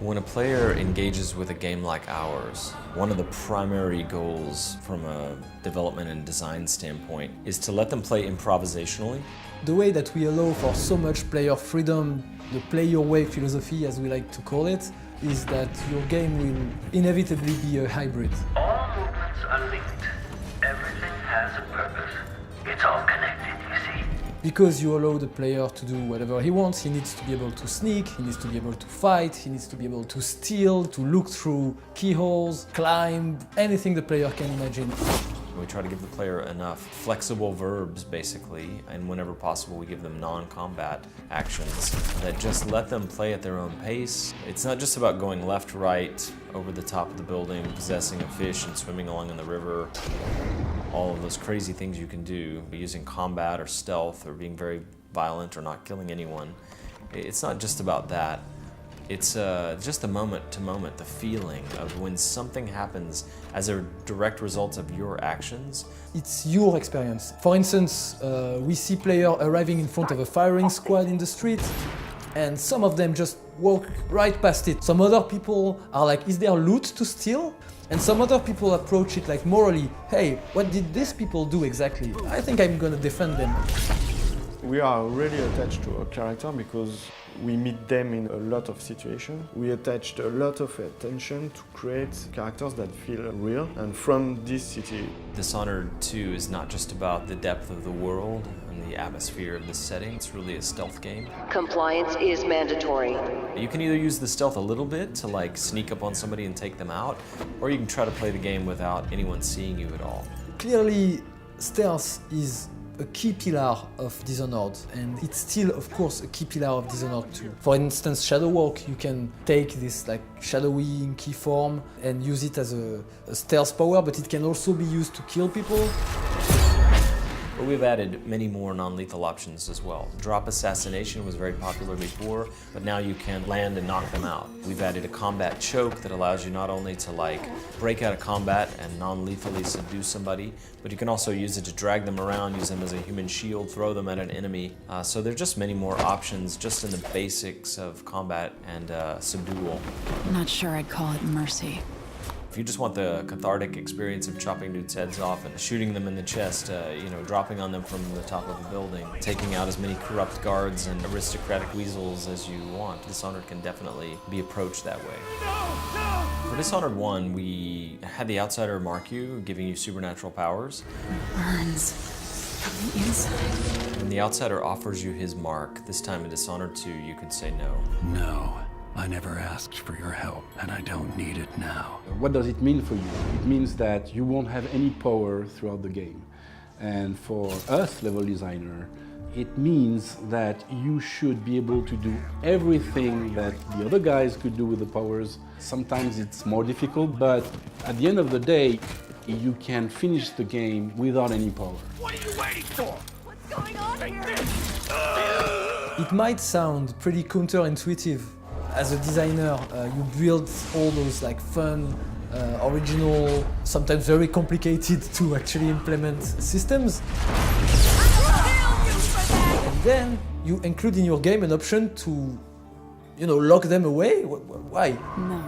When a player engages with a game like ours, one of the primary goals from a development and design standpoint is to let them play improvisationally. The way that we allow for so much player freedom, the play your way philosophy as we like to call it, is that your game will inevitably be a hybrid. All movements are linked. Everything has a purpose. It's all connected, you see. Because you allow the player to do whatever he wants, he needs to be able to sneak, he needs to be able to fight, he needs to be able to steal, to look through keyholes, climb, anything the player can imagine. We try to give the player enough flexible verbs, basically, and whenever possible we give them non-combat actions that just let them play at their own pace. It's not just about going left, right, over the top of the building, possessing a fish and swimming along in the river. All of those crazy things you can do using combat or stealth or being very violent or not killing anyone. It's not just about that. It's just the moment to moment, the feeling of when something happens as a direct result of your actions. It's your experience. For instance, we see players arriving in front of a firing squad in the street, and some of them just walk right past it. Some other people are like, is there loot to steal? And some other people approach it like morally, hey, what did these people do exactly? I think I'm gonna defend them. We are really attached to our character because we meet them in a lot of situations. We attached a lot of attention to create characters that feel real, and from this city. Dishonored 2 is not just about the depth of the world and the atmosphere of the setting, it's really a stealth game. Compliance is mandatory. You can either use the stealth a little bit to like sneak up on somebody and take them out, or you can try to play the game without anyone seeing you at all. Clearly, stealth is a key pillar of Dishonored, and it's still, of course, a key pillar of Dishonored 2. For instance, Shadow Walk, you can take this like shadowy, inky form and use it as a stealth power, but it can also be used to kill people. But we've added many more non-lethal options as well. Drop assassination was very popular before, but now you can land and knock them out. We've added a combat choke that allows you not only to like break out of combat and non-lethally subdue somebody, but you can also use it to drag them around, use them as a human shield, throw them at an enemy. So there's just many more options just in the basics of combat and subdual. I'm not sure I'd call it mercy. If you just want the cathartic experience of chopping dudes' heads off and shooting them in the chest, dropping on them from the top of a building, taking out as many corrupt guards and aristocratic weasels as you want, Dishonored can definitely be approached that way. For Dishonored 1, we had the Outsider mark you, giving you supernatural powers. It burns from the inside. When the Outsider offers you his mark, this time in Dishonored 2, you can say no. No. I never asked for your help, and I don't need it now. What does it mean for you? It means that you won't have any power throughout the game. And for us, level designer, it means that you should be able to do everything that the other guys could do with the powers. Sometimes it's more difficult, but at the end of the day, you can finish the game without any power. What are you waiting for? What's going on here? It might sound pretty counterintuitive. As a designer, you build all those like fun, original, sometimes very complicated to actually implement systems. And then you include in your game an option to, lock them away? Why? No.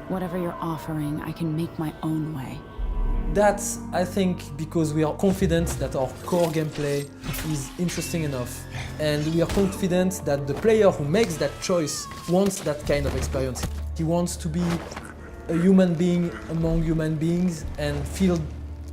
Whatever you're offering, I can make my own way. That's, I think, because we are confident that our core gameplay is interesting enough. And we are confident that the player who makes that choice wants that kind of experience. He wants to be a human being among human beings and feel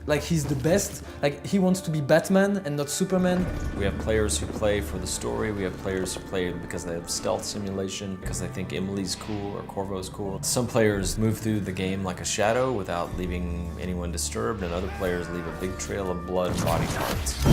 like he's the best. Like he wants to be Batman and not Superman. We have players who play for the story, we have players who play because they have stealth simulation, because they think Emily's cool or Corvo's cool. Some players move through the game like a shadow without leaving anyone disturbed, and other players leave a big trail of blood and body parts.